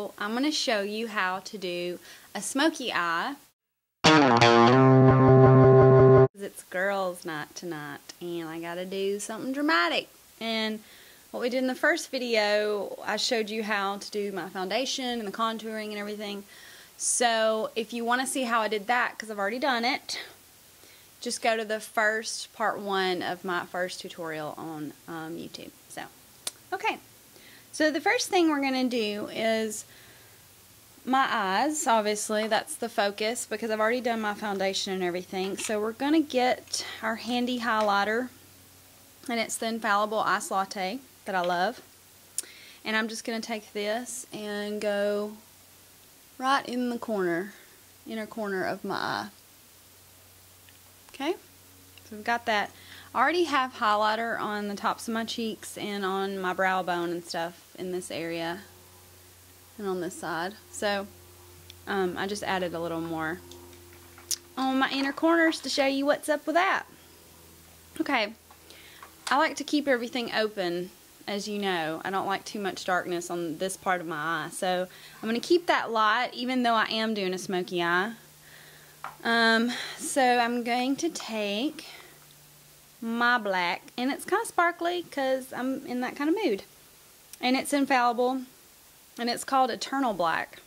So I'm going to show you how to do a smoky eye. It's girls' night tonight and I gotta do something dramatic. And what we did in the first video, I showed you how to do my foundation and the contouring and everything. So if you want to see how I did that, because I've already done it, just go to the first part 1 of my first tutorial on YouTube. So, okay. So the first thing we're going to do is my eyes. Obviously, that's the focus because I've already done my foundation and everything. So we're going to get our handy highlighter, and it's the Infallible Ice Latte that I love. And I'm just going to take this and go right in the corner, inner corner of my eye. Okay, so we've got that. I already have highlighter on the tops of my cheeks and on my brow bone and stuff in this area and on this side. So I just added a little more on my inner corners to show you what's up with that. Okay, I like to keep everything open, as you know. I don't like too much darkness on this part of my eye. So I'm going to keep that light even though I am doing a smoky eye. So I'm going to take my black, and it's kind of sparkly because I'm in that kind of mood. And it's Infallible, and it's called Eternal Black.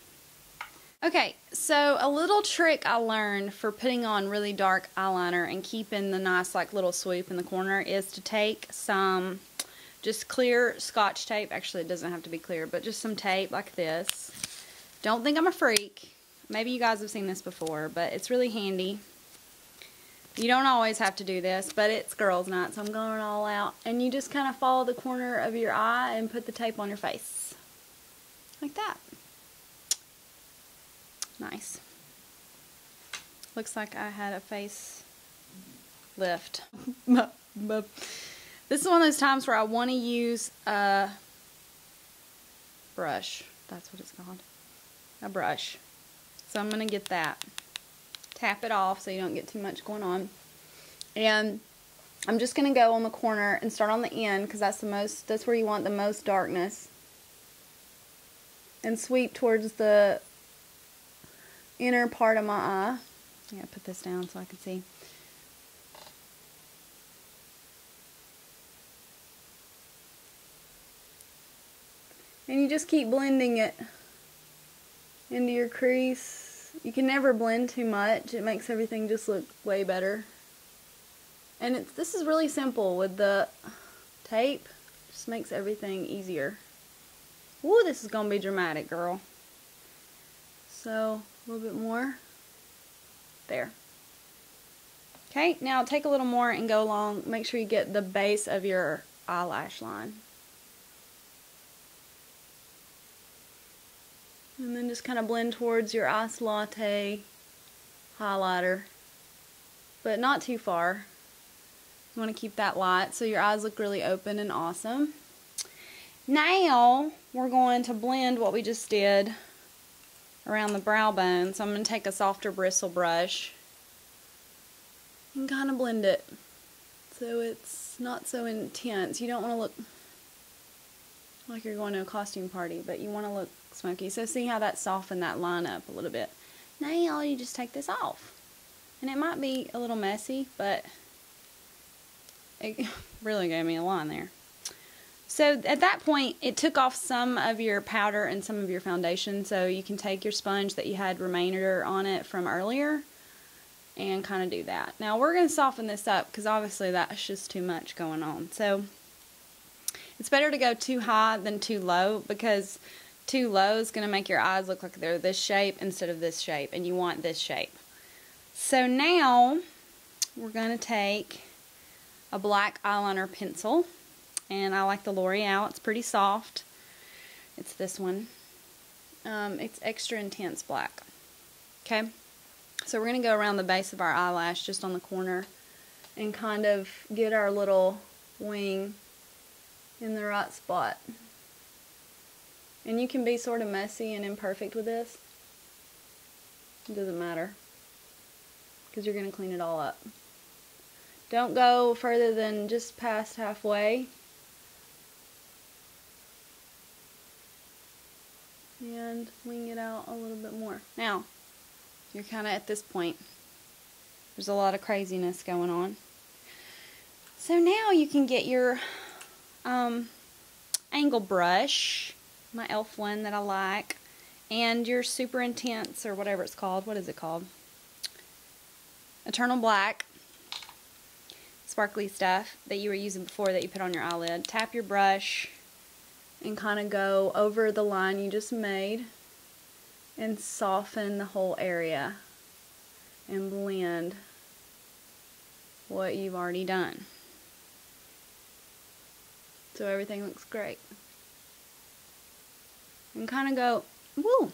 Okay, so a little trick I learned for putting on really dark eyeliner and keeping the nice like little swoop in the corner is to take some just clear Scotch tape. Actually, it doesn't have to be clear, but just some tape like this. Don't think I'm a freak. Maybe you guys have seen this before, but it's really handy. You don't always have to do this, but it's girls' night, so I'm going all out. And you just kind of follow the corner of your eye and put the tape on your face. Like that. Nice. Looks like I had a face lift. This is one of those times where I want to use a brush. That's what it's called. A brush. So I'm going to get that. Tap it off so you don't get too much going on. And I'm just going to go on the corner and start on the end because that's where you want the most darkness. And sweep towards the inner part of my eye. I gotta put this down so I can see. And you just keep blending it into your crease. You can never blend too much. It makes everything just look way better. And this is really simple with the tape. Just makes everything easier. Ooh, this is gonna be dramatic, girl. So, a little bit more. There. Okay, now take a little more and go along. Make sure you get the base of your eyelash line. And then just kind of blend towards your Ice Latte highlighter. But not too far. You want to keep that light so your eyes look really open and awesome. Now, we're going to blend what we just did around the brow bone. So I'm going to take a softer bristle brush and kind of blend it so it's not so intense. You don't want to look like you're going to a costume party, but you want to look smoky. So see how that softened that line up a little bit. Now you just take this off. And it might be a little messy, but it really gave me a line there. So at that point, it took off some of your powder and some of your foundation, so you can take your sponge that you had remainder on it from earlier and kind of do that. Now we're going to soften this up because obviously that's just too much going on. So it's better to go too high than too low because too low is going to make your eyes look like they're this shape instead of this shape, and you want this shape. So now we're going to take a black eyeliner pencil. And I like the Loreal. It's pretty soft. It's this one. It's Exta-Intense black. Okay. So we're going to go around the base of our eyelash just on the corner and kind of get our little wing in the right spot. And you can be sort of messy and imperfect with this. It doesn't matter because you're going to clean it all up. Don't go further than just past halfway. and wing it out a little bit more. Now, you're kind of at this point. There's a lot of craziness going on. So now you can get your angle brush, my E.L.F. one that I like, and your super intense, or whatever it's called. What is it called? Eternal Black sparkly stuff that you were using before that you put on your eyelid. Tap your brush and kind of go over the line you just made and soften the whole area and blend what you've already done. So everything looks great. And kind of go, woo!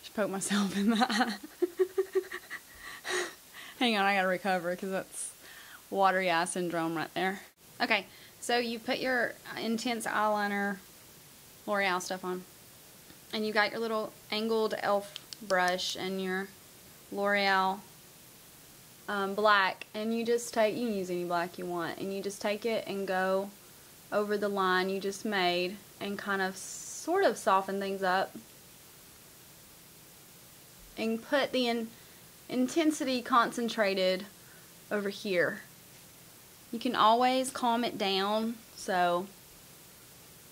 Just poke myself in the eye. Hang on, I gotta recover because that's watery eye syndrome right there. Okay, so you put your intense eyeliner L'Oreal stuff on. And you got your little angled E.L.F. brush and your L'Oreal black, and you just take, you can use any black you want, and you just take it and go over the line you just made and kind of sort of soften things up and put the intensity concentrated over here. You can always calm it down, so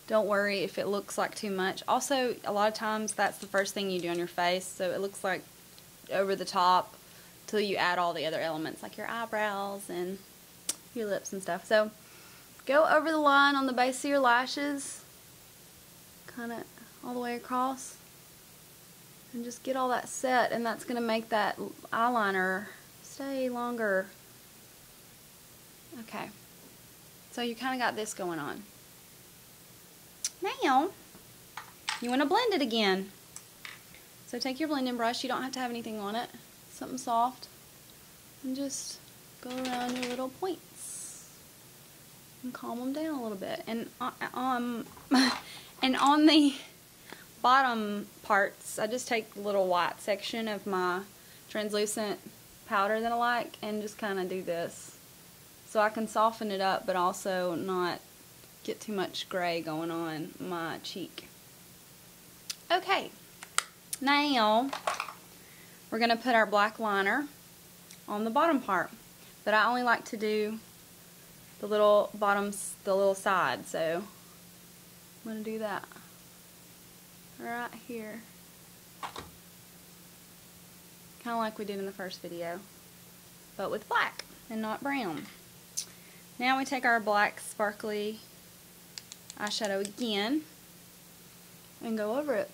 don't worry if it looks like too much. Also, a lot of times that's the first thing you do on your face, so it looks like over the top till you add all the other elements like your eyebrows and your lips and stuff. So go over the line on the base of your lashes, kind of all the way across, and just get all that set, and that's going to make that eyeliner stay longer. Okay, so you kind of got this going on. Now you want to blend it again. So take your blending brush, you don't have to have anything on it, something soft, and just go around your little points and calm them down a little bit. And and on the bottom parts, I just take the little white section of my translucent powder that I like and just kind of do this, so I can soften it up but also not get too much gray going on my cheek. Okay, now we're going to put our black liner on the bottom part, but I only like to do the little bottoms, the little side, so I'm going to do that right here, kind of like we did in the first video, but with black and not brown. Now we take our black sparkly eyeshadow again and go over it.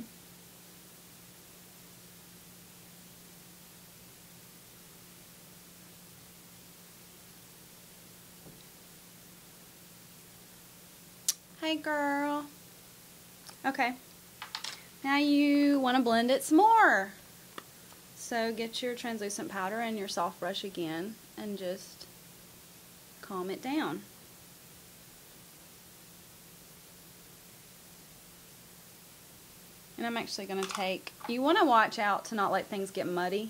Hey girl. Okay, now you want to blend it some more. So get your translucent powder and your soft brush again and just calm it down. And I'm actually going to take, you want to watch out to not let things get muddy,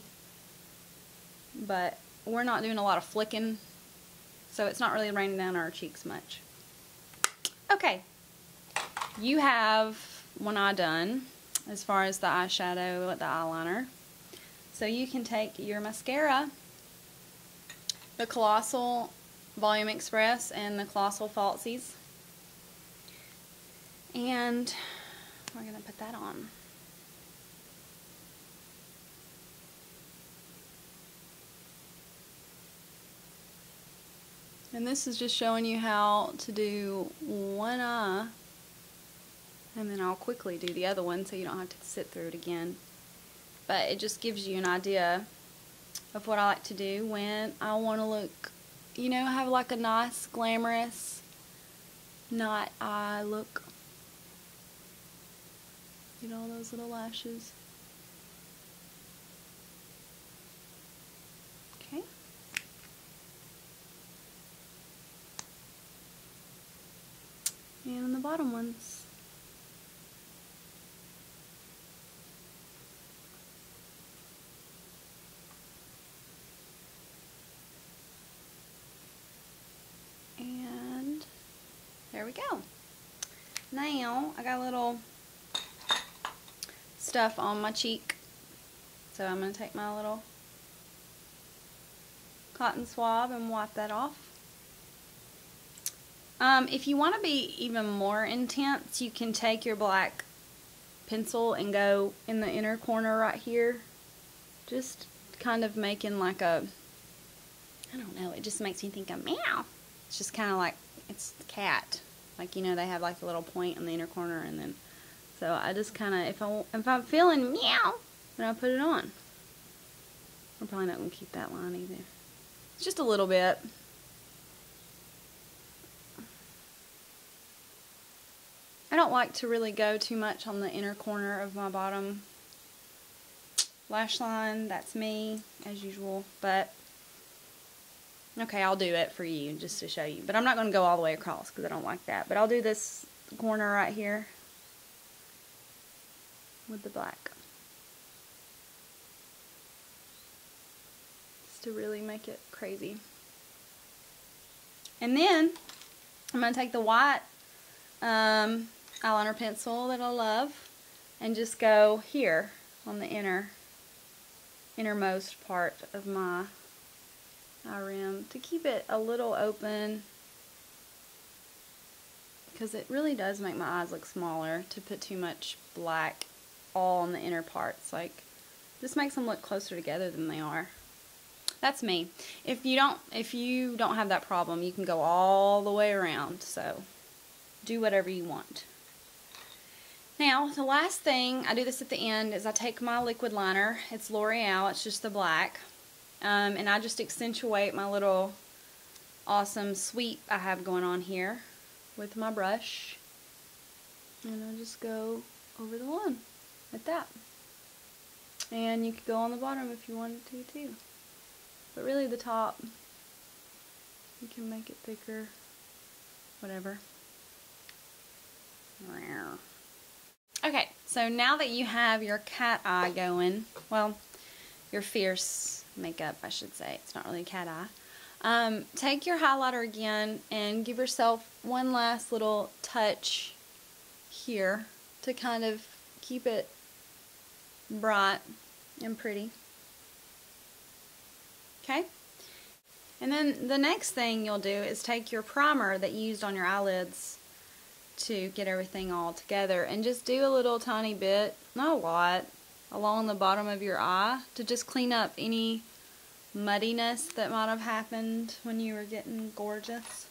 but we're not doing a lot of flicking, so it's not really raining down our cheeks much. Okay, you have one eye done as far as the eyeshadow with the eyeliner. So you can take your mascara, the Colossal Volume Express and the Colossal Falsies, and we're going to put that on. And this is just showing you how to do one eye, and then I'll quickly do the other one so you don't have to sit through it again. But it just gives you an idea of what I like to do when I want to look, you know, have like a nice, glamorous night eye look. Get all those little lashes. Okay. And the bottom ones. And there we go. Now I got a little stuff on my cheek. So I'm going to take my little cotton swab and wipe that off. If you want to be even more intense, you can take your black pencil and go in the inner corner right here. Just kind of making like a, I don't know, it just makes me think of meow. It's just kind of like, it's the cat. Like, you know, they have like a little point in the inner corner, and then, so I just kind of, if I'm feeling meow, then I put it on. I'm probably not going to keep that line either. It's just a little bit. I don't like to really go too much on the inner corner of my bottom lash line. That's me, as usual, but okay, I'll do it for you just to show you. But I'm not going to go all the way across because I don't like that. But I'll do this corner right here with the black. Just to really make it crazy. And then I'm going to take the white eyeliner pencil that I love and just go here on the innermost part of my eye rim to keep it a little open, because it really does make my eyes look smaller to put too much black all on the inner parts. Like, this makes them look closer together than they are. That's me. If you don't have that problem, you can go all the way around, so do whatever you want. Now, the last thing, I do this at the end, is I take my liquid liner. It's L'Oreal, it's just the black. And I just accentuate my little awesome sweep I have going on here with my brush. And I just go over the line like that. And you could go on the bottom if you wanted to too. But really the top, you can make it thicker, whatever. Okay, so now that you have your cat eye going, well, your fierce makeup, I should say. It's not really a cat eye. Take your highlighter again and give yourself one last little touch here to kind of keep it bright and pretty. Okay? And then the next thing you'll do is take your primer that you used on your eyelids to get everything all together and just do a little tiny bit, not a lot, along the bottom of your eye to just clean up any muddiness that might have happened when you were getting gorgeous.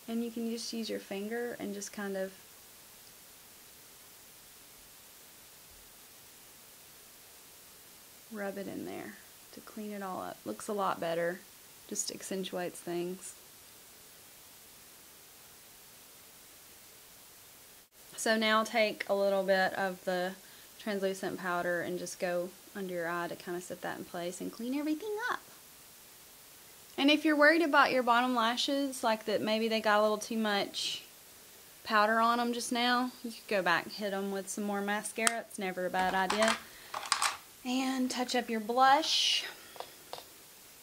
And you can just use your finger and just kind of rub it in there to clean it all up. Looks a lot better, just accentuates things. So now take a little bit of the translucent powder and just go under your eye to kind of set that in place and clean everything up. And if you're worried about your bottom lashes, like that maybe they got a little too much powder on them just now, you could go back and hit them with some more mascara. It's never a bad idea. And touch up your blush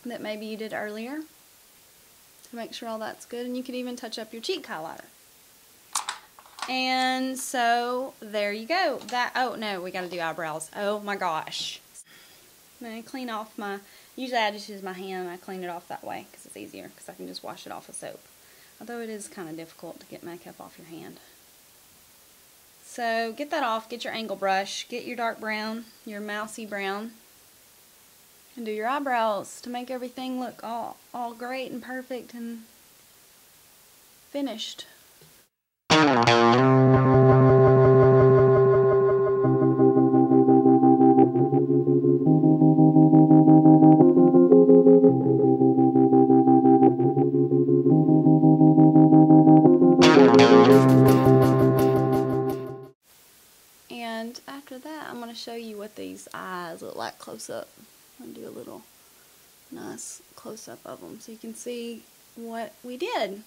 that maybe you did earlier to make sure all that's good. And you could even touch up your cheek highlighter. And so there you go. Oh no, we gotta do eyebrows. Oh my gosh. I'm gonna clean off my, usually I just use my hand and I clean it off that way because it's easier, because I can just wash it off with soap. Although it is kind of difficult to get makeup off your hand. So get that off, get your angle brush, get your dark brown, your mousy brown, and do your eyebrows to make everything look all great and perfect and finished. And after that, I'm going to show you what these eyes look like close up. I'm going to do a little nice close up of them so you can see what we did.